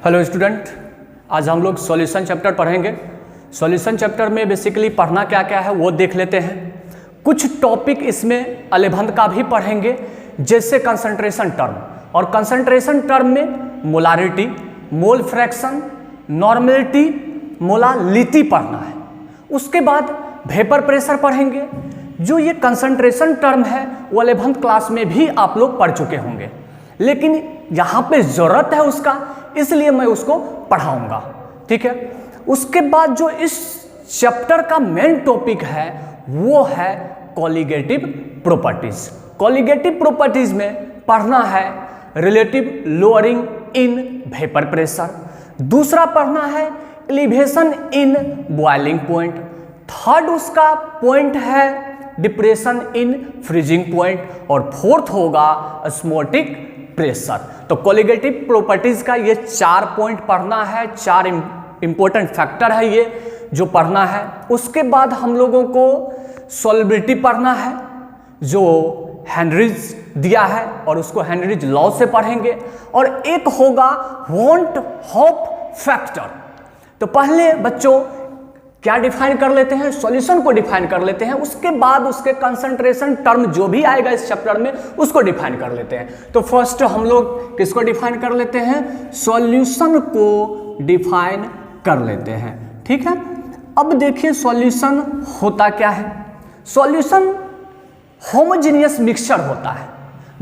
Hello student, आज हम लोग सॉल्यूशन चैप्टर पढ़ेंगे। सॉल्यूशन चैप्टर में बेसिकली पढ़ना क्या क्या है वो देख लेते हैं। कुछ टॉपिक इसमें अलेभंत का भी पढ़ेंगे, जैसे कंसंट्रेशन टर्म, और कंसंट्रेशन टर्म में molarity, mole fraction, normality, molality पढ़ना है। उसके बाद वेपर प्रेशर पढ़ेंगे। जो ये कंसंट्रेशन टर्म है वो अलेभंत क्लास में भी आप लोग पढ़ चुके होंगे, लेकिन यहाँ पे ज़रूरत है उसका, इसलिए मैं उसको पढ़ाऊंगा। ठीक है। उसके बाद जो इस चैप्टर का मेन टॉपिक है वो है कॉलिगेटिव प्रॉपर्टीज। कॉलिगेटिव प्रॉपर्टीज में पढ़ना है relative lowering in vapour pressure, दूसरा पढ़ना है elevation in boiling point, third उसका पॉइंट है डिप्रेशन इन फ्रीजिंग पॉइंट, और फोर्थ होगा ऑस्मोटिक प्रेशर। तो कॉलिगेटिव प्रॉपर्टीज का ये 4 पॉइंट पढ़ना है, 4 इंपॉर्टेंट फैक्टर है ये जो पढ़ना है। उसके बाद हम लोगों को सॉल्युबिलिटी पढ़ना है, जो हेनरीज दिया है और उसको हेनरीज लॉ से पढ़ेंगे, और एक होगा वांट हॉप फैक्टर। तो पहले बच्चों क्या डिफाइन कर लेते हैं, सॉल्यूशन को डिफाइन कर लेते हैं, उसके बाद उसके कंसंट्रेशन टर्म जो भी आएगा इस चैप्टर में उसको डिफाइन कर लेते हैं। तो फर्स्ट हम लोग किसको डिफाइन कर लेते हैं, सॉल्यूशन को डिफाइन कर लेते हैं। ठीक है। अब देखिए सॉल्यूशन होता क्या है। सॉल्यूशन होमोजेनियस मिक्सचर होता है।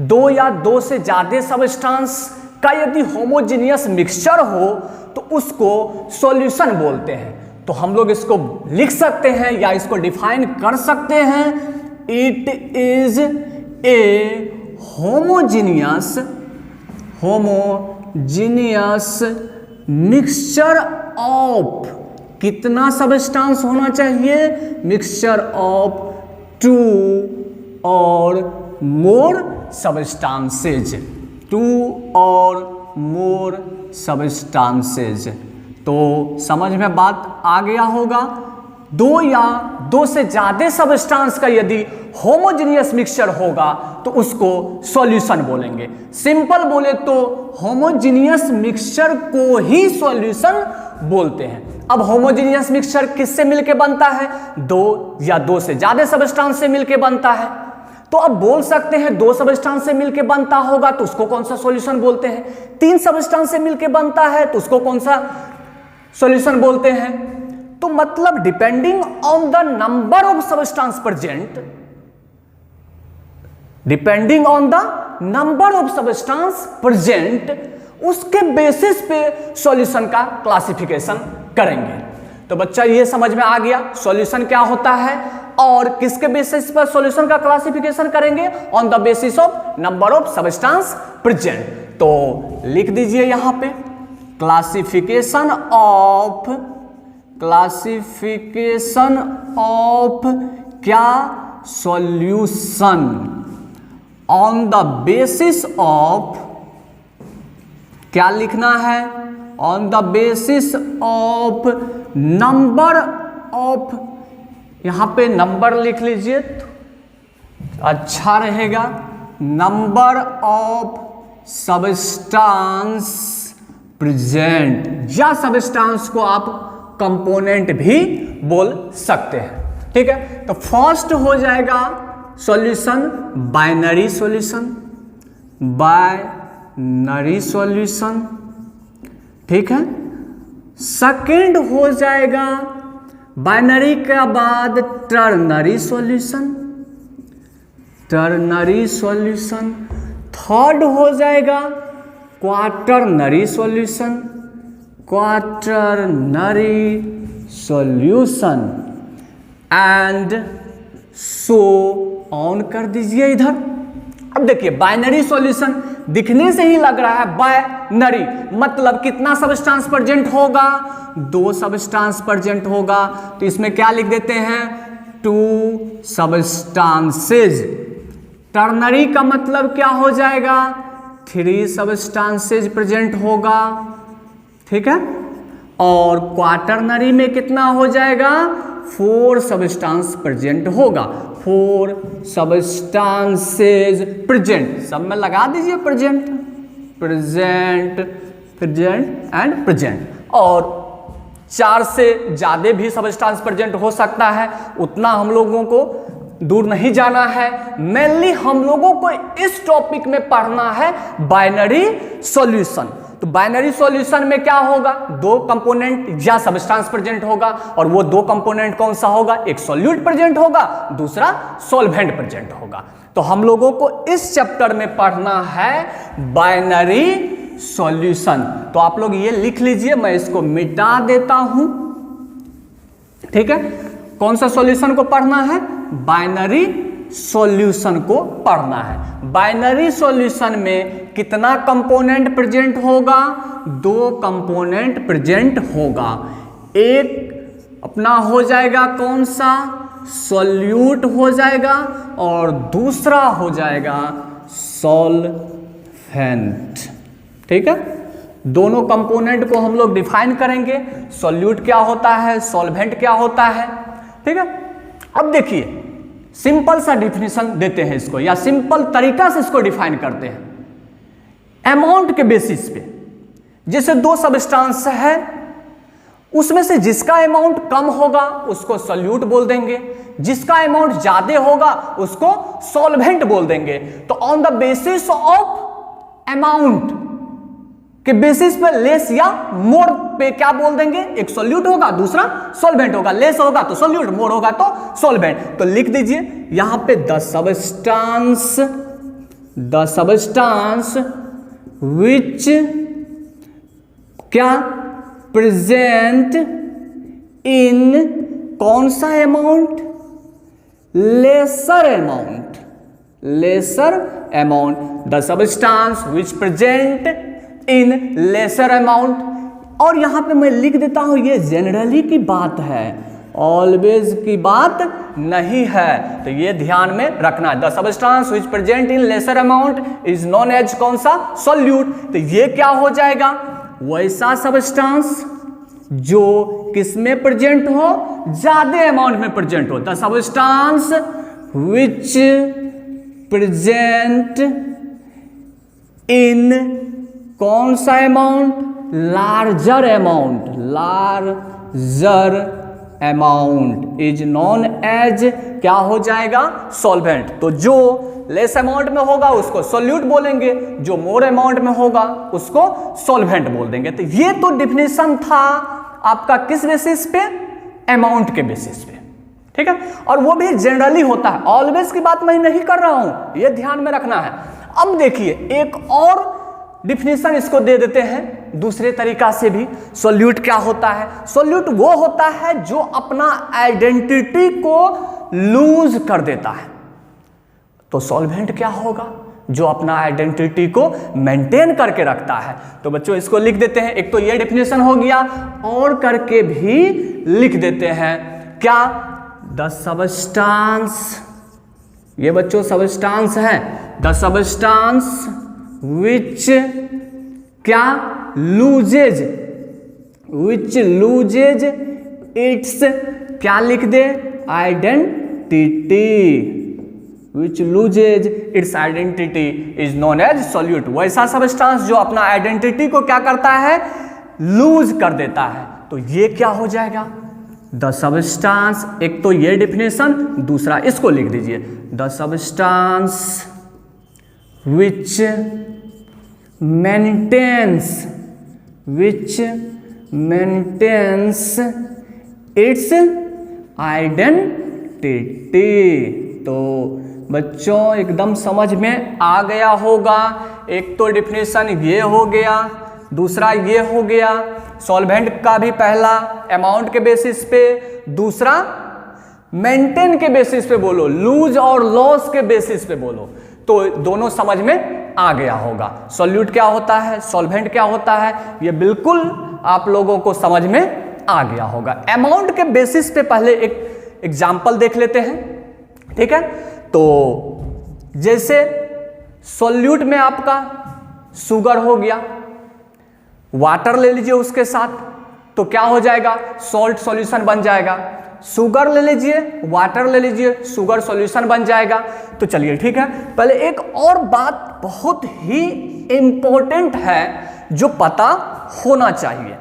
2 या 2 से ज्यादा सब्सटेंस का यदि होमोजेनियस मिक्सचर हो तो उसको सॉल्यूशन बोलते हैं। तो हम लोग इसको लिख सकते हैं या इसको डिफाइन कर सकते हैं, it is a homogeneous mixture of, कितना सब्सटेंस होना चाहिए, मिक्सचर ऑफ 2 और मोर सब्सटेंसेज, 2 और मोर सब्सटेंसेज। तो समझ में बात आ गया होगा। 2 या 2 से ज्यादा सब्सटेंस का यदि होमोजेनियस मिक्सचर होगा तो उसको सॉल्यूशन बोलेंगे। सिंपल बोले तो होमोजेनियस मिक्सचर को ही सॉल्यूशन बोलते हैं। अब होमोजेनियस मिक्सचर किससे मिलके बनता है, 2 या 2 से ज्यादा सब्सटेंस से मिलके बनता है। तो अब बोल सकते हैं 2 सब्सटेंस से मिलके बनता होगा तो उसको कौन सा सॉल्यूशन बोलते हैं, 3 सब्सटेंस से मिलके बनता है तो उसको कौन सा सॉल्यूशन बोलते हैं। तो मतलब depending on the number of substance present, depending on the number of substance present, उसके बेसिस पे सॉल्यूशन का क्लासिफिकेशन करेंगे। तो बच्चा ये समझ में आ गया सॉल्यूशन क्या होता है और किसके बेसिस पर सॉल्यूशन का क्लासिफिकेशन करेंगे, on the basis of number of substance present. तो लिख दीजिए यहां पे क्लासिफिकेशन ऑफ क्या, solution on the basis of, क्या लिखना है, on the basis of number of, यहां पे नंबर लिख लीजिए तो अच्छा रहेगा, नंबर ऑफ सब्सटेंस प्रेजेंट, या सब्सटेंस को आप कंपोनेंट भी बोल सकते हैं। ठीक है। तो फर्स्ट हो जाएगा solution binary solution, binary solution. ठीक है। सेकंड हो जाएगा बाइनरी के बाद ternary solution, ternary solution. Third हो जाएगा quaternary solution, quaternary solution, and so on कर दीजिए इधर। अब देखिए बाइनरी सॉल्यूशन दिखने से ही लग रहा है बाइनरी, मतलब कितना सब्सटेंस प्रेजेंट होगा, 2 सब्सटेंस प्रेजेंट होगा। तो इसमें क्या लिख देते हैं, 2 सब्सटेंसेज। टर्नरी का मतलब क्या हो जाएगा, 3 सब्सटेंसेज प्रेजेंट होगा। ठीक है। और क्वाटरनरी में कितना हो जाएगा, 4 सब्सटेंस प्रेजेंट होगा, 4 सब्सटेंसेज प्रेजेंट, सब में लगा दीजिए present, present present and present, और 4 से ज़्यादा भी सब्सटेंस प्रेजेंट हो सकता है, उतना हम लोगों को दूर नहीं जाना है। मेनली हम लोगों को इस टॉपिक में पढ़ना है बाइनरी सॉल्यूशन। तो बाइनरी सॉल्यूशन में क्या होगा, 2 कंपोनेंट या सब्सटेंस प्रेजेंट होगा, और वो 2 कंपोनेंट कौन सा होगा, एक सॉल्यूट प्रेजेंट होगा, दूसरा सॉल्वेंट प्रेजेंट होगा। तो हम लोगों को इस चैप्टर में पढ़ना है बाइनरी सॉल्यूशन। तो आप लोग ये लिख लीजिए, मैं इसको मिटा देता हूं, ठीक है। कौन सा सॉल्यूशन को पढ़ना है, बाइनरी सॉल्यूशन को पढ़ना है। बाइनरी सॉल्यूशन में कितना कंपोनेंट प्रेजेंट होगा, 2 कंपोनेंट प्रेजेंट होगा। एक अपना हो जाएगा कौन सा, सॉल्यूट हो जाएगा, और दूसरा हो जाएगा सॉल्वेंट, ठीक है। दोनों कंपोनेंट को हम लोग डिफाइन करेंगे, सॉल्यूट क्या होता है, सॉल्वेंट क्या होता है, ठीक है। अब देखिए सिंपल सा डिफिनेशन देते हैं इसको, या सिंपल तरीका से इसको डिफाइन करते हैं। अमाउंट के बेसिस पे, जैसे 2 सब्सटेंस है, उसमें से जिसका अमाउंट कम होगा उसको सॉल्यूट बोल देंगे, जिसका अमाउंट ज्यादा होगा उसको सॉल्वेंट बोल देंगे। तो on the basis of amount के बेसिस पे लेस या मोर पे क्या बोल देंगे, एक सॉल्यूट होगा, दूसरा सॉल्वेंट होगा। लेस होगा तो सॉल्यूट, मोर होगा तो सॉल्वेंट। तो लिख दीजिए यहां पे द सब्सटेंस विच क्या प्रेजेंट इन कौन सा amount, lesser amount, the substance which present in lesser amount. और यहां पे मैं लिख देता हूं ये जनरली की बात है, ऑलवेज की बात नहीं है, तो ये ध्यान में रखना है। The substance which present in lesser amount is known as कौन सा, सॉल्यूट। तो ये क्या हो जाएगा, वैसा सब्सटेंस जो किसमें प्रेजेंट हो, ज्यादा अमाउंट में प्रेजेंट हो। The substance which present in कौन सा amount, larger amount is known as क्या हो जाएगा, सॉल्वेंट। तो जो लेस अमाउंट में होगा उसको सॉल्यूट बोलेंगे, जो मोर अमाउंट में होगा उसको सॉल्वेंट बोल देंगे। तो ये तो डिफिनेशन था आपका किस बेसिस पे, अमाउंट के बेसिस पे, ठीक है। और वो भी जनरली होता है, ऑलवेज की बात मैं नहीं कर रहा हूं, ये ध्यान में रखना है। अब देखिए एक और डिफिनेशन इसको दे देते हैं दूसरे तरीका से भी। सॉल्यूट क्या होता है, सॉल्यूट वो होता है जो अपना आइडेंटिटी को लूज कर देता है। तो सॉल्वेंट क्या होगा, जो अपना आइडेंटिटी को मेंटेन करके रखता है। तो बच्चों इसको लिख देते हैं, एक तो ये डिफिनेशन हो गया, और करके भी लिख देते हैं क्या, द सब्सटेंस, ये बच्चों सब्सटेंस है, द सब्सटेंस विच क्या लूजेज इट्स क्या लिख दे, identity, which loses its identity is known as solute. वैसा सब्सटेंस जो अपना आइडेंटिटी को क्या करता है, लूज कर देता है। तो ये क्या हो जाएगा, द सब्सटेंस, एक तो ये डिफिनेशन, दूसरा इसको लिख दीजिए, the substance which maintains its identity। तो बच्चों एकदम समझ में आ गया होगा, एक तो डिफिनेशन ये हो गया, दूसरा ये हो गया, सॉल्वेंट का भी पहला अमाउंट के बेसिस पे, दूसरा मेंटेन के बेसिस पे बोलो, लूज और लॉस के बेसिस पे बोलो, तो दोनों समझ में आ गया होगा। सॉल्यूट क्या होता है, सॉल्वेंट क्या होता है, ये बिल्कुल आप लोगों को समझ में आ गया होगा। अमाउंट के बेसिस पे पहले एक एग्जाम्पल देख लेते हैं, ठीक है। तो जैसे सॉल्यूट में आपका शुगर हो गया, वाटर ले लीजिए उसके साथ, तो क्या हो जाएगा, सॉल्ट सॉल्यूशन बन जाएगा। शुगर ले लीजिए, वाटर ले लीजिए, शुगर सॉल्यूशन बन जाएगा। तो चलिए ठीक है, पहले एक और बात बहुत ही इंपॉर्टेंट है जो पता होना चाहिए।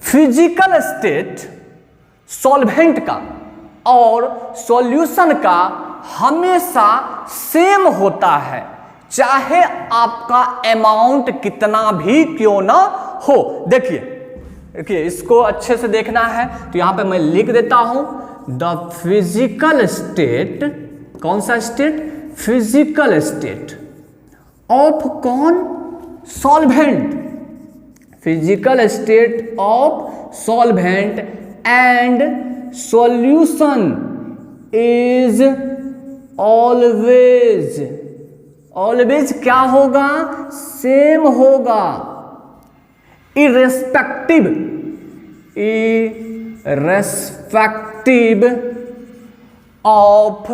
फिजिकल स्टेट सॉल्वेंट का और सॉल्यूशन का हमेशा सेम होता है, चाहे आपका अमाउंट कितना भी क्यों ना हो। देखिए इसको अच्छे से देखना है तो यहां पे मैं लिख देता हूं, द फिजिकल स्टेट, कौन सा स्टेट? फिजिकल स्टेट ऑफ कौन? Solvent, physical state of solvent and solution is always क्या होगा? सेम होगा, इरेस्पेक्टिव ऑफ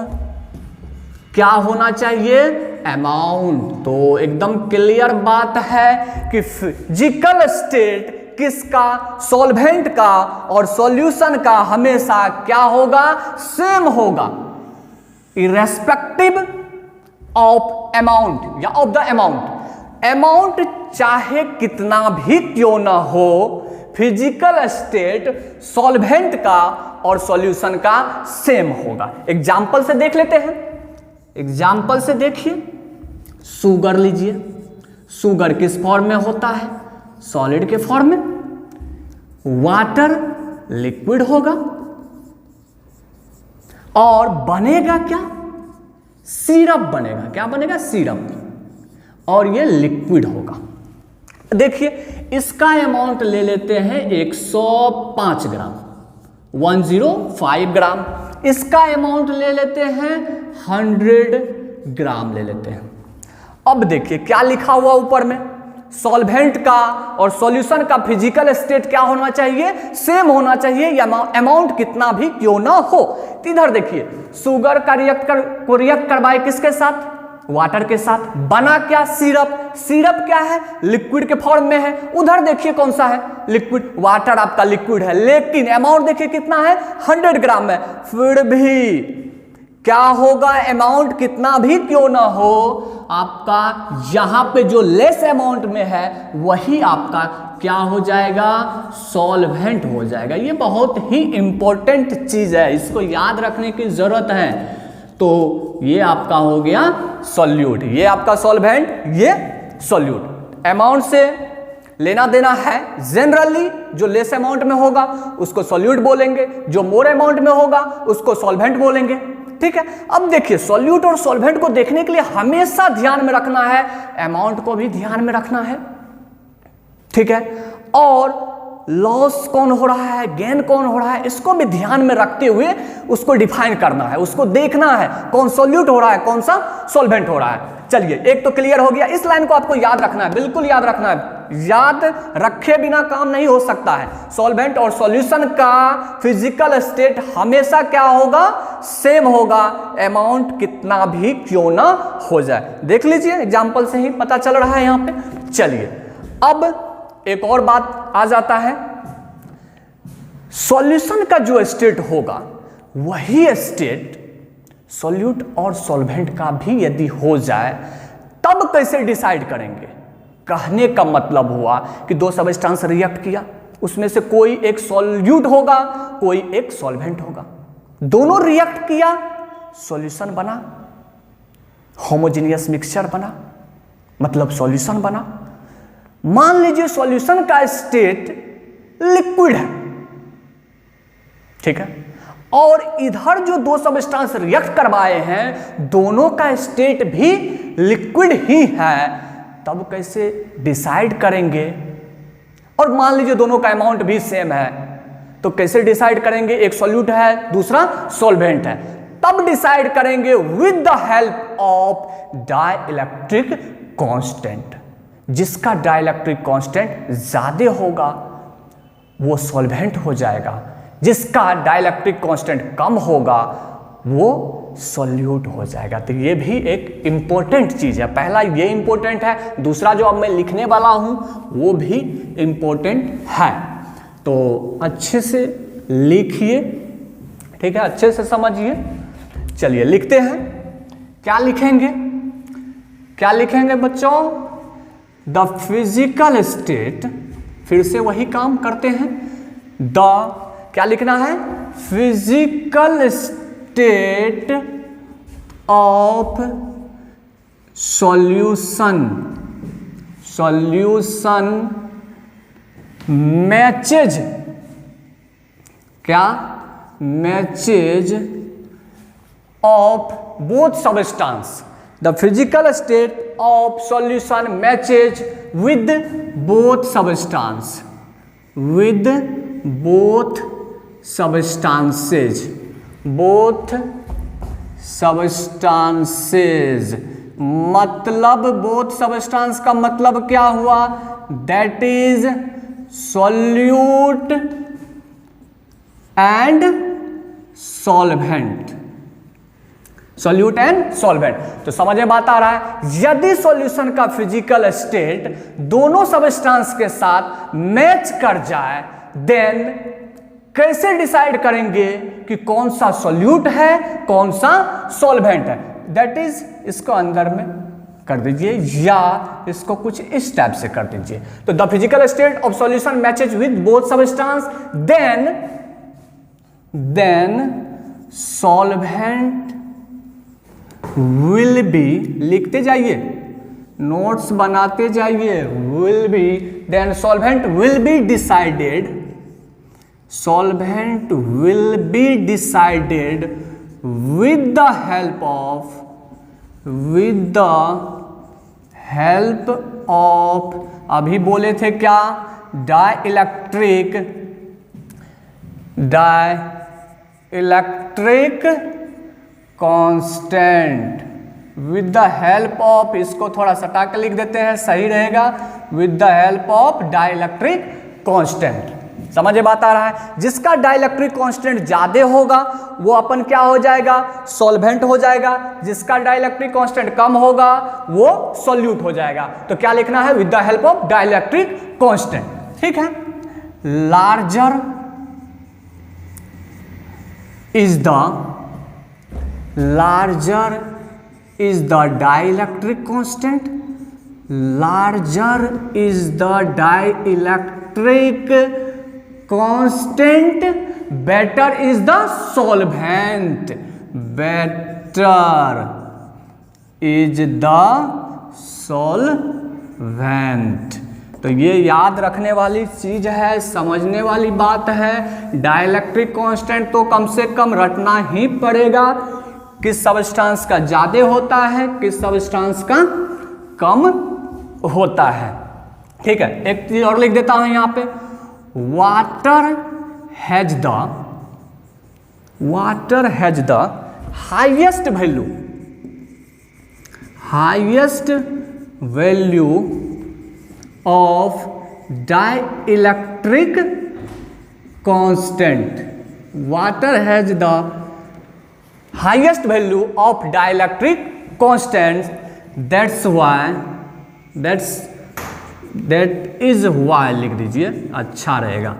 क्या होना चाहिए? अमाउंट। तो एकदम क्लियर बात है कि फिजिकल स्टेट किसका? सॉल्वेंट का और सॉल्यूशन का हमेशा क्या होगा? सेम होगा, इरेस्पेक्टिव ऑफ अमाउंट या ऑफ द अमाउंट। अमाउंट चाहे कितना भी क्यों ना हो, फिजिकल स्टेट सॉल्वेंट का और सॉल्यूशन का सेम होगा। एग्जाम्पल से देख लेते हैं, एग्जाम्पल से देखिए, शुगर लीजिए, शुगर किस फॉर्म में होता है? सॉलिड के फॉर्म में। वाटर लिक्विड होगा और बनेगा क्या? सिरप बनेगा। क्या बनेगा? सिरप, और ये लिक्विड होगा। देखिए इसका अमाउंट ले लेते हैं 105 ग्राम, 105 ग्राम। इसका अमाउंट ले लेते हैं 100 ग्राम ले लेते हैं। अब देखिए क्या लिखा हुआ ऊपर में, सॉल्वेंट का और सॉल्यूशन का फिजिकल स्टेट क्या होना चाहिए? सेम होना चाहिए, या अमाउंट कितना भी क्यों ना हो। तो इधर देखिए शुगर का रिएक्ट करवाए किसके साथ? वाटर के साथ। बना क्या? सिरप। सिरप क्या है? लिक्विड के फॉर्म में है। उधर देखिए कौन सा है? लिक्विड। वाटर आपका लिक्विड है, लेकिन अमाउंट देखिए कितना है? 100 ग्राम है। फिर भी क्या होगा? अमाउंट कितना भी क्यों ना हो, आपका यहां पे जो लेस अमाउंट में है वही आपका क्या हो जाएगा? सॉल्वेंट हो जाएगा। ये बहुत ही इंपॉर्टेंट चीज है, इसको याद रखने की जरूरत है। तो ये आपका हो गया सॉल्यूट, ये आपका सॉल्वेंट, ये सॉल्यूट। अमाउंट से लेना देना है, जनरली जो लेस अमाउंट में होगा उसको सॉल्यूट बोलेंगे, जो मोर अमाउंट में होगा उसको सॉल्वेंट बोलेंगे। ठीक है। अब देखिए सॉल्यूट और सॉल्वेंट को देखने के लिए हमेशा ध्यान में रखना है, अमाउंट को भी ध्यान में रखना है। ठीक है। और लॉस कौन हो रहा है, गेन कौन हो रहा है, इसको भी ध्यान में रखते हुए उसको डिफाइन करना है, उसको देखना है कौन सॉल्यूट हो रहा है, कौन सा सॉल्वेंट हो रहा है। चलिए एक तो क्लियर हो गया, इस लाइन को आपको याद रखना है, बिल्कुल याद रखना है, याद रखे बिना काम नहीं हो सकता है। सॉल्वेंट और सॉल्यूशन का फिजिकल स्टेट हमेशा क्या होगा? सेम होगा, अमाउंट कितना भी क्यों ना हो जाए। देख लीजिए एग्जांपल से ही पता चल रहा है यहां पे। चलिए अब एक और बात आ जाता है, सॉल्यूशन का जो स्टेट होगा वही स्टेट सॉल्यूट और सॉल्वेंट का भी यदि हो जाए तब कैसे डिसाइड करेंगे? कहने का मतलब हुआ कि दो सबस्टेंस रिएक्ट किया, उसमें से कोई एक सॉल्यूट होगा, कोई एक सॉल्वेंट होगा, दोनों रिएक्ट किया, सॉल्यूशन बना, होमोजेनियस मिक्सचर बना, मतलब सॉल्यूशन बना। मान लीजिए सॉल्यूशन का स्टेट लिक्विड है, ठीक है, और इधर जो दो सबस्टेंस रिएक्ट करवाए हैं दोनों का स्टेट भी लिक्विड ही है, तब कैसे डिसाइड करेंगे? और मान लीजिए दोनों का अमाउंट भी सेम है, तो कैसे डिसाइड करेंगे? एक सॉल्यूट है दूसरा सॉल्वेंट है, तब डिसाइड करेंगे with the help of dielectric constant. जिसका डाइलेक्ट्रिक कांस्टेंट ज्यादा होगा वो सॉल्वेंट हो जाएगा, जिसका डाइलेक्ट्रिक कांस्टेंट कम होगा वो सॉल्यूट हो जाएगा। तो ये भी एक इंपॉर्टेंट चीज है। पहला ये इंपॉर्टेंट है, दूसरा जो अब मैं लिखने वाला हूं वो भी इंपॉर्टेंट है। तो अच्छे से लिखिए, ठीक है, अच्छे से समझिए। चलिए लिखते हैं, क्या लिखेंगे, क्या लिखेंगे बच्चों? द फिजिकल स्टेट, फिर से वही काम करते हैं, द क्या लिखना है, physical state of solution, solution matches, क्या, matches of both substance, the physical state of solution matches with both substance, with both substances, both substances, मतलब बोथ सबस्टेंस का मतलब क्या हुआ, that is solute and solvent, solute and solvent. तो समझ में बात आ रहा है, यदि सॉल्यूशन का फिजिकल स्टेट दोनों सबस्टेंस के साथ मैच कर जाए, देन कैसे डिसाइड करेंगे कि कौन सा सॉल्यूट है कौन सा सॉल्वेंट है, दैट इज इसको अंदर में कर दीजिए या इसको कुछ इस टाइप से कर दीजिए। तो the physical state of solution matches with both substance, then solvent will be, लिखते जाइए, नोट्स बनाते जाइए, will be, then solvent will be decided, solvent will be decided with the help of अभी बोले थे क्या, dielectric constant, with the help of, इसको थोड़ा सटा के लिख देते हैं सही रहेगा, with the help of dielectric constant. समझ में बात आ रहा है, जिसका डाइलेक्ट्रिक कांस्टेंट ज्यादा होगा वो अपन क्या हो जाएगा, सॉल्वेंट हो जाएगा, जिसका डाइलेक्ट्रिक कांस्टेंट कम होगा वो सॉल्यूट हो जाएगा। तो क्या लिखना है, with the help of dielectric constant, ठीक है। Larger is the dielectric constant, larger is the dielectric constant, better is the solvent, better is the solvent। तो ये याद रखने वाली चीज है, समझने वाली बात है। डाइलेक्ट्रिक कांस्टेंट तो कम से कम रटना ही पड़ेगा, किस सबस्टेंस का ज्यादा होता है किस सबस्टेंस का कम होता है, ठीक है। एक चीज और लिख देता हूं यहां पे, water has the highest value of dielectric constant, water has the highest value of dielectric constant, that is why लिख दीजिए, अच्छा रहेगा,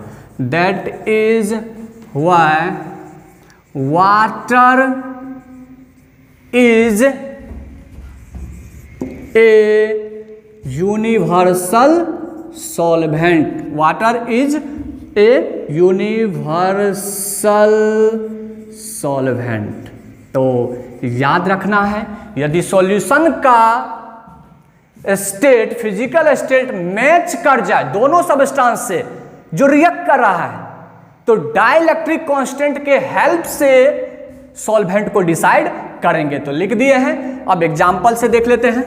that is why water is a universal solvent, water is a universal solvent। तो याद रखना है, यदि solution का स्टेट फिजिकल स्टेट मैच कर जाए दोनों सबस्टेंस से जो रिएक्ट कर रहा है, तो डाइलेक्ट्रिक कांस्टेंट के हेल्प से सॉल्वेंट को डिसाइड करेंगे। तो लिख दिए हैं, अब एग्जांपल से देख लेते हैं।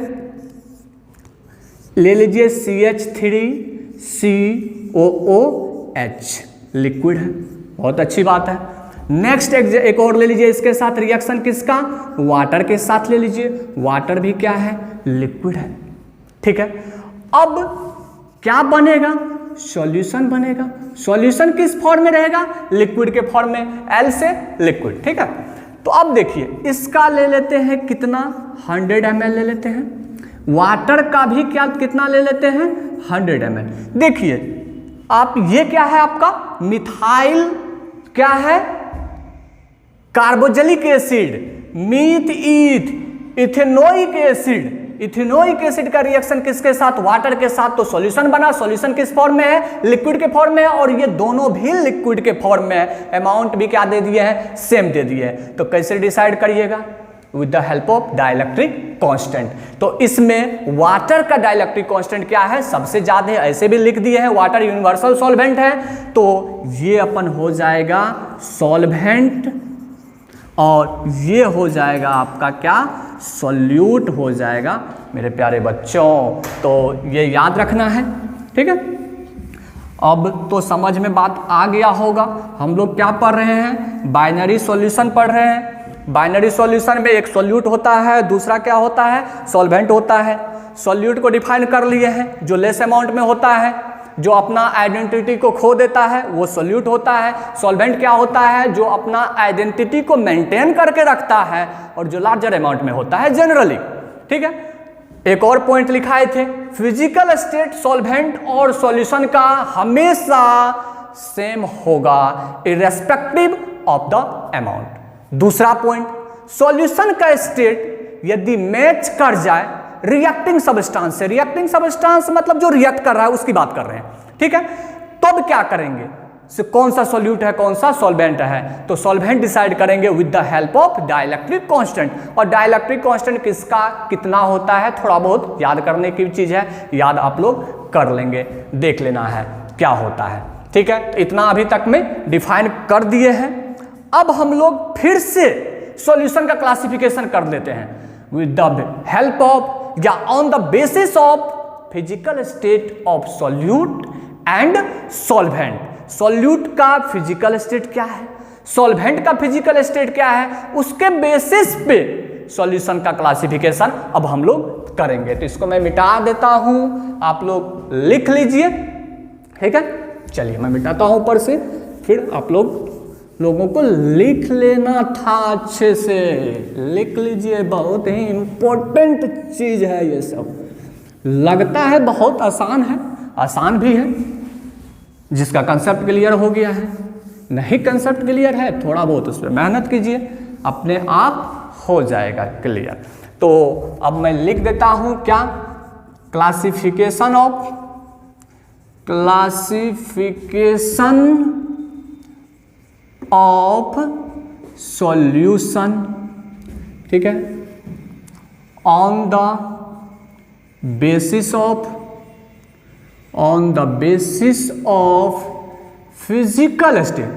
ले लीजिए CH3COOH, लिक्विड है, बहुत अच्छी बात है। नेक्स्ट एक और ले लीजिए, इसके साथ रिएक्शन किसका, वाटर के साथ ले लीजिए, वाटर भी क्या है, लिक्विड है, ठीक है। अब क्या बनेगा, सॉल्यूशन बनेगा। सॉल्यूशन किस फॉर्म में रहेगा, लिक्विड के फॉर्म में, L से लिक्विड, ठीक है। तो अब देखिए इसका ले लेते हैं कितना, 100 ml ले लेते हैं। वाटर का भी क्या कितना ले लेते हैं, 100 ml। देखिए आप ये क्या है आपका मिथाइल, क्या है carboxylic acid, meth eth ethanoic acid, ethanoic acid का रिएक्शन किसके साथ, वाटर के साथ, तो सॉल्यूशन बना। सॉल्यूशन किस फॉर्म में है, लिक्विड के फॉर्म में है, और ये दोनों भी लिक्विड के फॉर्म में है। अमाउंट भी क्या दे दिए हैं, सेम दे दिए हैं। तो कैसे डिसाइड करिएगा, with the help of dielectric constant. तो इसमें वाटर का डाइलेक्ट्रिक कांस्टेंट क्या है, सबसे ज्यादा, ऐसे भी लिख दिए हैं, वाटर यूनिवर्सल सॉल्वेंट है, तो ये अपन हो जाएगा सॉल्वेंट, और ये हो जाएगा आपका क्या, सॉल्यूट हो जाएगा मेरे प्यारे बच्चों। तो ये याद रखना है, ठीक है। अब तो समझ में बात आ गया होगा। हम लोग क्या पढ़ रहे हैं, बाइनरी सॉल्यूशन पढ़ रहे हैं। बाइनरी सॉल्यूशन में एक सॉल्यूट होता है, दूसरा क्या होता है, सॉल्वेंट होता है। सॉल्यूट को डिफाइन कर लिए हैं, जो लेस अमाउंट में होता है, जो अपना आइडेंटिटी को खो देता है, वो सॉल्यूट होता है। सॉल्वेंट क्या होता है, जो अपना आइडेंटिटी को मेंटेन करके रखता है, और जो लार्जर अमाउंट में होता है जनरली, ठीक है। एक और पॉइंट लिखाए थे, फिजिकल स्टेट सॉल्वेंट और सॉल्यूशन का हमेशा सेम होगा इर्रेस्पेक्टिव ऑफ द अमाउंट। दूसरा पॉइंट, सॉल्यूशन का स्टेट यदि मैच कर जाए रिएक्टिंग सब्सटेंस से, रिएक्टिंग सब्सटेंस मतलब जो रिएक्ट कर रहा है उसकी बात कर रहे हैं, ठीक है, तब क्या करेंगे, कौन सा सॉल्यूट है कौन सा सॉल्वेंट है, तो सॉल्वेंट डिसाइड करेंगे with the help of dielectric constant. और डाइलेक्ट्रिक कांस्टेंट किसका कितना होता है, थोड़ा बहुत याद करने की चीज है, याद आप लोग कर लेंगे, देख लेना है क्या होता है, ठीक है। इतना अभी तक में डिफाइन कर दिए हैं। अब हम लोग फिर से सॉल्यूशन का क्लासिफिकेशन कर लेते हैं विद द हेल्प ऑफ या on the basis of physical state of solute and solvent. Solute का फिजिकल स्टेट क्या है, सॉल्वेंट का फिजिकल स्टेट क्या है, उसके बेसिस पे सॉल्यूशन का क्लासिफिकेशन अब हम लोग करेंगे। तो इसको मैं मिटा देता हूं, आप लोग लिख लीजिए, ठीक है। चलिए मैं मिटाता हूं ऊपर से, फिर आप लोगों को लिख लेना था, अच्छे से लिख लीजिए, बहुत ही इंपॉर्टेंट चीज है ये सब। लगता है बहुत आसान है, आसान भी है, जिसका कंसेप्ट क्लियर हो गया है, नहीं कंसेप्ट क्लियर है थोड़ा बहुत उस पर मेहनत कीजिए, अपने आप हो जाएगा क्लियर। तो अब मैं लिख देता हूं क्या, क्लासिफिकेशन ऑफ सॉल्यूशन, ठीक है, on the basis of physical state,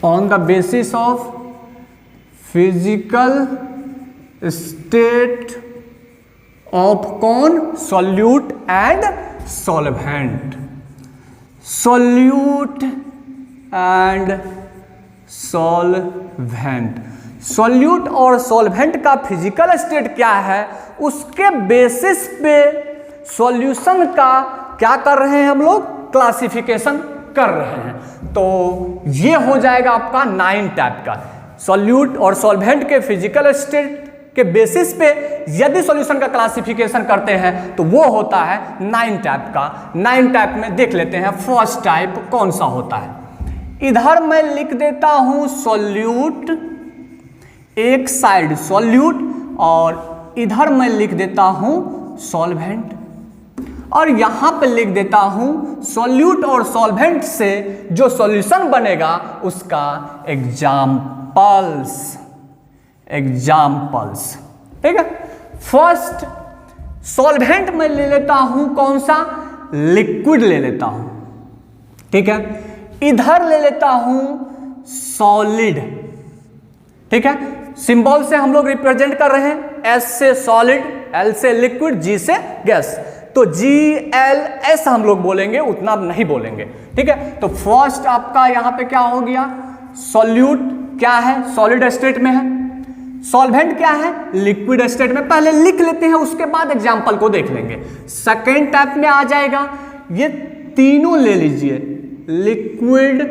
on the basis of physical state of कौन, solute and solvent, solute and solvent. Solute और सॉल्वेंट का फिजिकल स्टेट क्या है, उसके बेसिस पे सॉल्यूशन का क्या कर रहे हैं हम लोग, क्लासिफिकेशन कर रहे हैं। तो ये हो जाएगा आपका 9 टाइप का। सॉल्यूट और सॉल्वेंट के फिजिकल स्टेट के बेसिस पे यदि सॉल्यूशन का क्लासिफिकेशन करते हैं तो वो होता है 9 टाइप का। 9 टाइप में देख लेते हैं फर्स्ट टाइप कौन सा होता है। इधर मैं लिख देता हूं सॉल्यूट, एक साइड सॉल्यूट, और इधर मैं लिख देता हूं सॉल्वेंट, और यहां पे लिख देता हूं सॉल्यूट और सॉल्वेंट से जो सॉल्यूशन बनेगा उसका एग्जाम्पल्स, ठीक है। फर्स्ट सॉल्वेंट में ले लेता हूं कौन सा, लिक्विड ले लेता हूं, ठीक है। इधर ले लेता हूं सॉलिड, ठीक है। सिंबल से हम लोग रिप्रेजेंट कर रहे हैं, एस से सॉलिड, एल से लिक्विड, जी से गैस, तो GLS हम लोग बोलेंगे, उतना नहीं बोलेंगे, ठीक है। तो फर्स्ट आपका यहां पे क्या हो गया, सॉल्यूट क्या है, सॉलिड स्टेट में है, सॉल्वेंट क्या है, लिक्विड स्टेट में। पहले लिख लेते हैं, उसके बाद एग्जांपल को देख लेंगे। सेकेंड टाइप में आ जाएगा, ये तीनों ले लीजिए, लिक्विड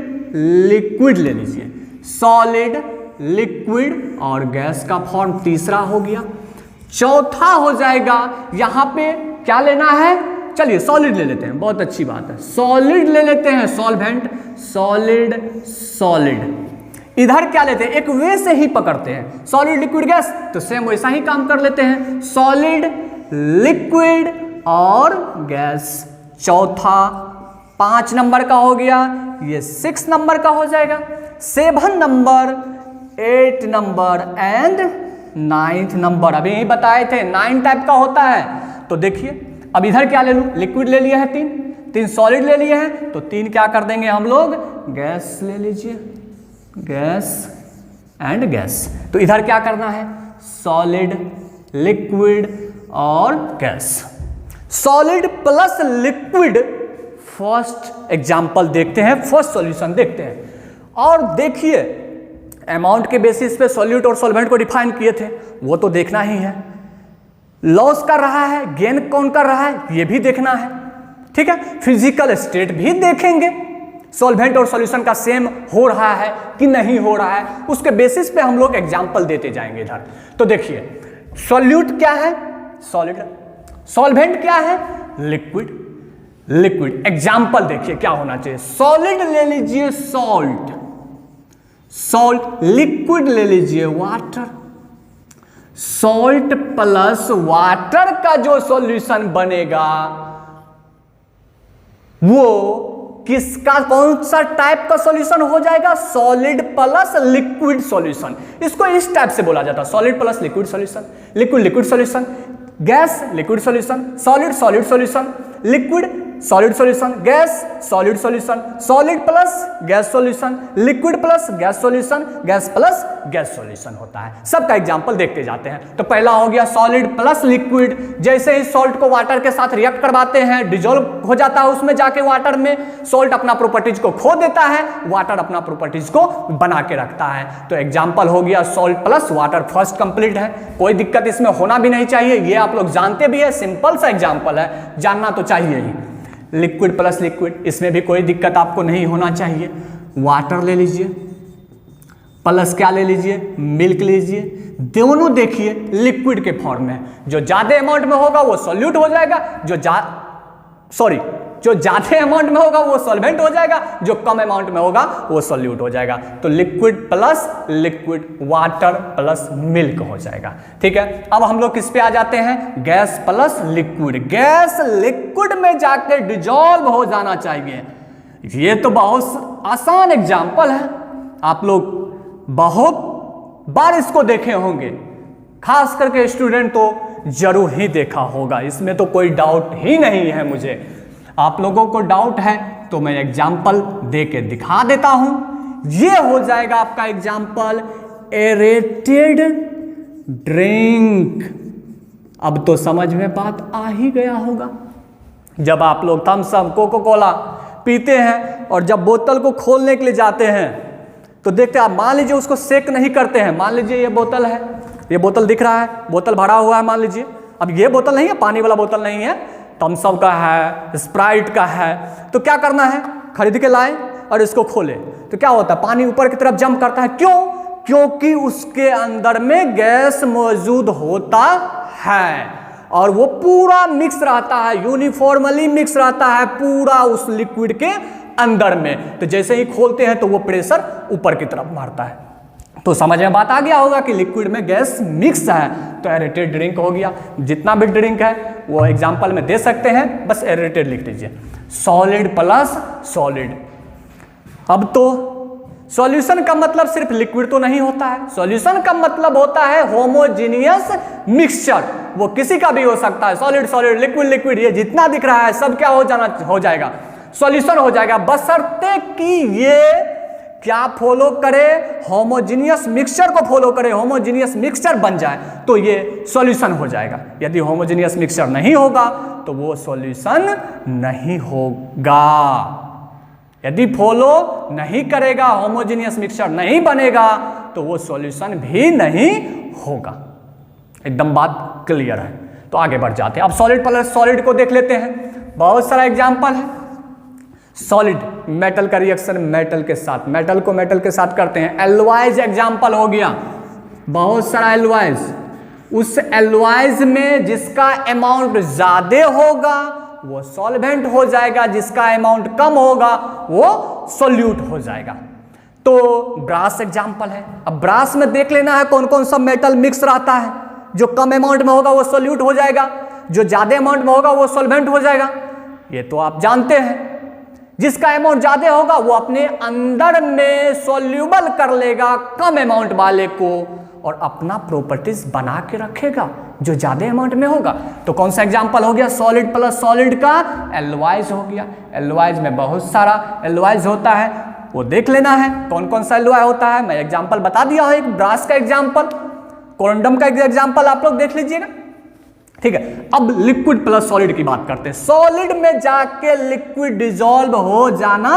ले लीजिए, सॉलिड, लिक्विड और गैस का फॉर्म तीसरा हो गया। चौथा हो जाएगा, यहां पे क्या लेना है, चलिए सॉलिड ले लेते हैं, बहुत अच्छी बात है, सॉलिड ले लेते हैं, सॉल्वेंट, सॉलिड, इधर क्या लेते हैं, एक वे से ही पकड़ते हैं, सॉलिड लिक्विड गैस, तो सेम वैसा ही काम कर लेते हैं, सॉलिड लिक्विड और गैस। चौथा 5 नंबर का हो गया, ये 6 नंबर का हो जाएगा, 7 number, 8 number and 9th number. अभी यही बताए थे 9 टाइप का होता है। तो देखिए अब इधर क्या ले लूं, लिक्विड ले लिया है 3 सॉलिड ले लिए हैं, तो 3 क्या कर देंगे हम लोग, गैस ले लीजिए, गैस एंड गैस। तो इधर क्या करना है, सॉलिड लिक्विड और gas, solid plus liquid. First example देखते हैं, फर्स्ट सॉल्यूशन देखते हैं। और देखिए अमाउंट के बेसिस पे सॉल्यूट और सॉल्वेंट को डिफाइन किए थे, वो तो देखना ही है। लॉस कर रहा है, गेन कौन कर रहा है, ये भी देखना है, ठीक है। फिजिकल स्टेट भी देखेंगे, सॉल्वेंट और सॉल्यूशन का सेम हो रहा है कि नहीं हो रहा है, उसके बेसिस पे हम लोग एग्जांपल देते जाएंगे इधर। तो देखिए सॉल्यूट क्या है, सॉलिड, सॉल्वेंट क्या है, लिक्विड, लिक्विड। एग्जांपल देखिए क्या होना चाहिए, सॉलिड ले लीजिए सॉल्ट, सॉल्ट, लिक्विड ले लीजिए वाटर, सॉल्ट प्लस वाटर का जो सॉल्यूशन बनेगा वो किसका, कौन सा टाइप का सॉल्यूशन हो जाएगा, सॉलिड प्लस लिक्विड सॉल्यूशन। इसको इस टाइप से बोला जाता है, solid plus liquid solution, liquid liquid solution, gas liquid solution, solid solid solution, liquid solid solution, gas solid solution, solid plus gas solution, liquid plus gas solution, gas plus gas solution होता है। सबका example देखते जाते हैं। तो पहला हो गया सॉलिड प्लस लिक्विड, जैसे ही सॉल्ट को वाटर के साथ रिएक्ट करवाते हैं, डिजोल्व हो जाता है उसमें जाके वाटर में, सॉल्ट अपना प्रॉपर्टीज को खो देता है, वाटर अपना प्रॉपर्टीज को बना के रखता है। तो एग्जांपल हो गया salt plus water, first complete है, कोई दिक्कत इसमें होना भी नहीं चाहिए, ये आप लोग जानते भी है, सिंपल सा एग्जांपल है, जानना तो चाहिए ही। लिक्विड प्लस लिक्विड, इसमें भी कोई दिक्कत आपको नहीं होना चाहिए। वाटर ले लीजिए प्लस क्या ले लीजिए, मिल्क लीजिए, दोनों देखिए लिक्विड के फॉर्म में, जो ज्यादा अमाउंट में होगा वो सॉल्यूट हो जाएगा, जो ज्यादा अमाउंट में होगा वो सॉल्वेंट हो जाएगा, जो कम अमाउंट में होगा वो सॉल्यूट हो जाएगा। तो liquid plus liquid, water plus milk हो जाएगा, ठीक है। अब हम लोग किस पे आ जाते हैं, gas plus liquid, gas liquid में जाके डिजॉल्व हो जाना चाहिए। ये तो बहुत आसान एग्जांपल है, आप लोग बहुत बार इसको देखे होंगे, खास करके स्टूडेंट तो जरूर ही देखा होगा, इसमें तो कोई डाउट ही नहीं है मुझे। आप लोगों को डाउट है तो मैं एग्जाम्पल दे के दिखा देता हूं। ये हो जाएगा आपका एग्जाम्पल, एरेटेड ड्रिंक। अब तो समझ में बात आ ही गया होगा। जब आप लोग थम्स अप, कोको कोला पीते हैं और जब बोतल को खोलने के लिए जाते हैं तो देखते हैं, आप मान लीजिए उसको सेक नहीं करते हैं, मान लीजिए ये बोतल है, ये बोतल दिख रहा है, बोतल भरा हुआ है मान लीजिए। अब ये बोतल नहीं है, पानी वाला बोतल नहीं है, थम्स अप का है, स्प्राइट का है, तो क्या करना है, खरीद के लाएं और इसको खोलें तो क्या होता है, पानी ऊपर की तरफ जंप करता है। क्यों? क्योंकि उसके अंदर में गैस मौजूद होता है और वो पूरा मिक्स रहता है, यूनिफॉर्मली मिक्स रहता है पूरा उस लिक्विड के अंदर में। तो जैसे ही खोलते हैं तो वो प्रेशर ऊपर की तरफ मारता है। तो समझ में बात आ गया होगा कि लिक्विड में गैस मिक्स है, तो एरेटेड ड्रिंक हो गया। जितना भी ड्रिंक है वो एग्जांपल में दे सकते हैं, बस एरेटेड लिख लीजिए, सॉलिड प्लस सॉलिड। अब तो सॉल्यूशन का मतलब सिर्फ लिक्विड तो नहीं होता है, सॉल्यूशन का मतलब होता है होमोजीनियस मिक्सचर। वो किसी का भी हो सकता है, सॉलिड सॉलिड, लिक्विड लिक्विड, ये जितना दिख रहा है सब क्या हो जाएगा, सॉल्यूशन हो जाएगा, बशर्ते कि ये क्या फॉलो करे, होमोजीनियस मिक्सचर को फॉलो करे, होमोजीनियस मिक्सचर बन जाए तो ये सॉल्यूशन हो जाएगा। यदि होमोजीनियस मिक्सचर नहीं होगा तो वो सॉल्यूशन नहीं होगा। यदि फॉलो नहीं करेगा, होमोजीनियस मिक्सचर नहीं बनेगा तो वो सॉल्यूशन भी नहीं होगा। एकदम बात क्लियर है। तो आगे बढ़ जाते हैं। अब सॉलिड प्लस सॉलिड को देख लेते हैं, बहुत सारा एग्जांपल है। सॉलिड मेटल का रिएक्शन मेटल के साथ, मेटल को मेटल के साथ करते हैं, एल्वाइज एग्जांपल हो गया, बहुत सारा एल्वाइज। उस एल्वाइज में जिसका अमाउंट ज्यादा होगा वो सॉल्वेंट हो जाएगा, जिसका अमाउंट कम होगा वो सॉल्यूट हो जाएगा। तो ब्रास एग्जाम्पल है। अब ब्रास में देख लेना है कौन कौन सा मेटल मिक्स रहता है। जो कम अमाउंट में होगा वो सोल्यूट हो जाएगा, जो ज्यादा अमाउंट में होगा वो सॉल्वेंट हो जाएगा, ये तो आप जानते हैं। जिसका अमाउंट ज्यादा होगा वो अपने अंदर में सॉल्यूबल कर लेगा कम अमाउंट वाले को और अपना प्रॉपर्टीज बना के रखेगा जो ज्यादा अमाउंट में होगा। तो कौन सा एग्जांपल हो गया? सॉलिड प्लस सॉलिड का एल्वाइज हो गया। एल्वाइज में बहुत सारा एल्वाइज होता है, वो देख लेना है कौन कौन सा एल्वाइज होता है। मैं एग्जांपल बता दिया हूं, एक ब्रास का एग्जांपल, कोरंडम का एग्जांपल आप लोग देख लीजिएगा, ठीक है। अब लिक्विड प्लस सॉलिड की बात करते हैं। सॉलिड में जाके लिक्विड डिसॉल्व हो जाना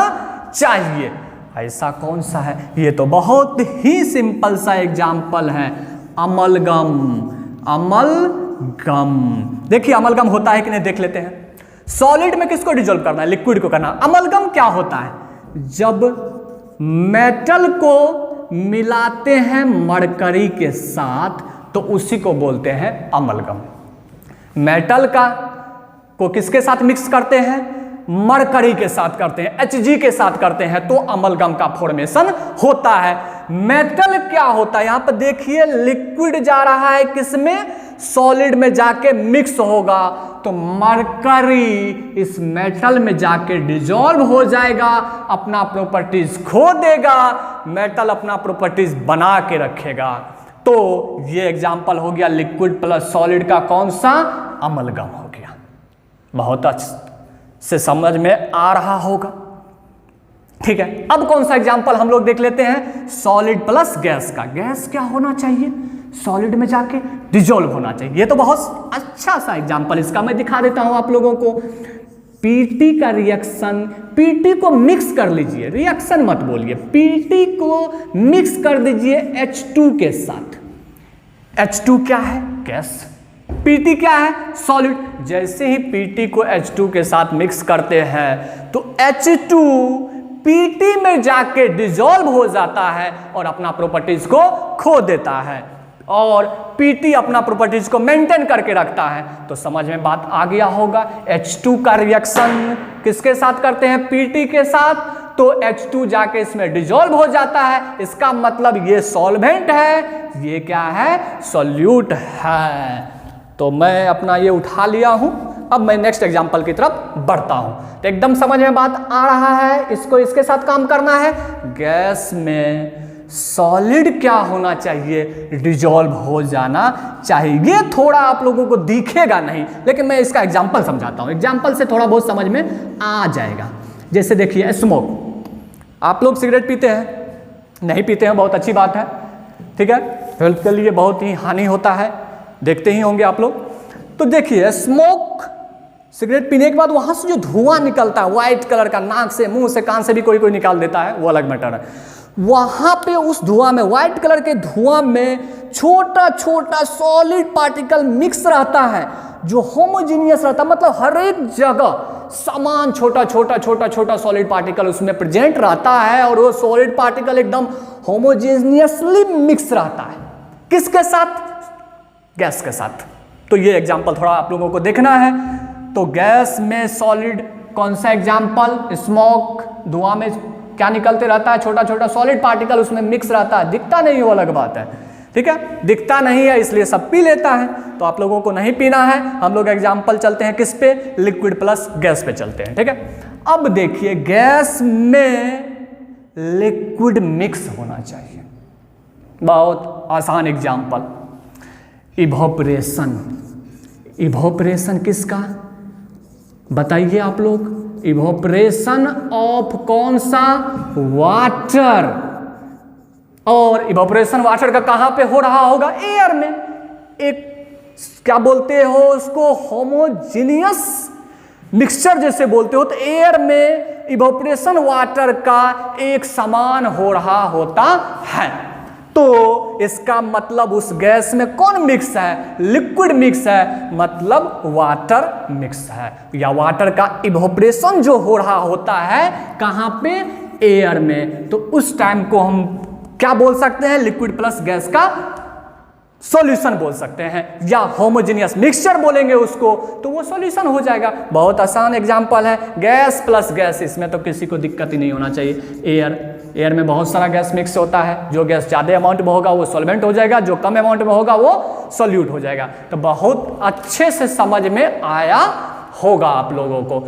चाहिए, ऐसा कौन सा है? ये तो बहुत ही सिंपल सा एग्जांपल है, अमलगम। अमलगम, देखिए अमलगम होता है कि नहीं देख लेते हैं। सॉलिड में किसको डिसॉल्व करना है? लिक्विड को करना। अमलगम क्या होता है? जब मेटल को मिलाते हैं मरकरी के साथ तो उसी को बोलते हैं अमलगम। मेटल का को किसके साथ मिक्स करते हैं? मरकरी के साथ करते हैं, Hg के साथ करते हैं, तो अमलगम का फॉर्मेशन होता है। मेटल क्या होता है? यहां पर देखिए लिक्विड जा रहा है किसमें? सॉलिड में जाके मिक्स होगा तो मरकरी इस मेटल में जाके डिसॉल्व हो जाएगा, अपना प्रॉपर्टीज खो देगा, मेटल अपना प्रॉपर्टीज बना के रखेगा। तो ये एग्जांपल हो गया लिक्विड प्लस सॉलिड का, कौन सा? अमलगम हो गया। बहुत अच्छे से समझ में आ रहा होगा, ठीक है। अब कौन सा एग्जांपल हम लोग देख लेते हैं? सॉलिड प्लस गैस का। गैस क्या होना चाहिए? सॉलिड में जाके डिसॉल्व होना चाहिए। ये तो बहुत अच्छा सा एग्जांपल, इसका मैं दिखा देता हूं आप लोगों को। पीटी का रिएक्शन, पीटी को मिक्स कर लीजिए, रिएक्शन मत बोलिए, पीटी को मिक्स कर दीजिए H2 के साथ। H2 क्या है? गैस। पीटी क्या है? सॉलिड। जैसे ही पीटी को H2 के साथ मिक्स करते हैं तो H2 पीटी में जाके डिसॉल्व हो जाता है और अपना प्रॉपर्टीज को खो देता है, और पीटी अपना प्रॉपर्टीज को मेंटेन करके रखता है। तो समझ में बात आ गया होगा। H2 का रिएक्शन किसके साथ करते हैं? पीटी के साथ, तो H2 जाके इसमें डिसॉल्व हो जाता है। इसका मतलब ये सॉल्वेंट है, ये क्या है? सॉल्यूट है। तो मैं अपना ये उठा लिया हूं, अब मैं नेक्स्ट एग्जांपल की तरफ बढ़ता हूं। तो एकदम समझ में बात आ रहा है, इसको इसके साथ काम करना है। गैस में सॉलिड क्या होना चाहिए? डिसॉल्व हो जाना चाहिए। ये थोड़ा आप लोगों को दिखेगा नहीं, लेकिन मैं इसका एग्जांपल समझाता हूं, एग्जांपल से थोड़ा बहुत समझ में आ जाएगा। जैसे देखिए स्मोक, आप लोग सिगरेट पीते हैं? नहीं पीते हैं, बहुत अच्छी बात है, ठीक है। हेल्थ के लिए बहुत ही हानि होता है, देखते ही होंगे आप लोग। तो देखिए स्मोक, सिगरेट पीने के बाद वहां से जो धुआं निकलता है व्हाइट कलर का, नाक से, मुंह से, कान से भी कोई कोई निकाल देता है, वो अलग मैटर है। वहां पे उस धुआं में, व्हाइट कलर के धुआं में छोटा छोटा सॉलिड पार्टिकल मिक्स रहता है जो होमोजीनियस रहता है, मतलब हर एक जगह समान छोटा छोटा छोटा छोटा सॉलिड पार्टिकल उसमें प्रेजेंट रहता है, और वो सॉलिड पार्टिकल एकदम होमोजीनियसली मिक्स रहता है। किसके साथ? गैस के साथ। तो ये एग्जांपल थोड़ा आप लोगों को देखना है। तो गैस में सॉलिड, कौन सा एग्जांपल? स्मोक। धुआं में क्या निकलते रहता है? छोटा छोटा सॉलिड पार्टिकल उसमें मिक्स रहता है, दिखता नहीं, वो अलग बात है, ठीक है। दिखता नहीं है इसलिए सब पी लेता है, तो आप लोगों को नहीं पीना है। हम लोग एग्जांपल चलते हैं किस पे? लिक्विड प्लस गैस पे चलते हैं, ठीक है। अब देखिए गैस में लिक्विड मिक्स होना चाहिए, बहुत आसान एग्जांपल, इवोपरेशन। इवोपरेशन किसका? बताइए आप लोग। इवोपरेशन ऑफ कौन सा? वाटर। और इवोपरेशन वाटर का कहां पे हो रहा होगा? एयर में। एक क्या बोलते हो उसको? होमोजीनियस मिक्सचर जैसे बोलते हो। तो एयर में इवोपरेशन वाटर का एक समान हो रहा होता है, तो इसका मतलब उस गैस में कौन मिक्स है? लिक्विड मिक्स है, मतलब वाटर मिक्स है, या वाटर का इवोपरेशन जो हो रहा होता है कहां पे? एयर में। तो उस टाइम को हम क्या बोल सकते हैं? लिक्विड प्लस गैस का सॉल्यूशन बोल सकते हैं, या होमोजेनियस मिक्सचर बोलेंगे उसको, तो वो सॉल्यूशन हो जाएगा। बहुत आसान एग्जांपल है, गैस प्लस गैस, इसमें तो किसी को दिक्कत ही नहीं होना चाहिए। एयर, एयर में बहुत सारा गैस मिक्स होता है, जो गैस ज़्यादा अमाउंट में होगा वो सॉल्वेंट हो जाएगा, जो कम अमाउंट में होगा वो सॉल्यूट हो जाएगा। तो बहुत अच्छे से समझ में आया होगा आप लोगों को।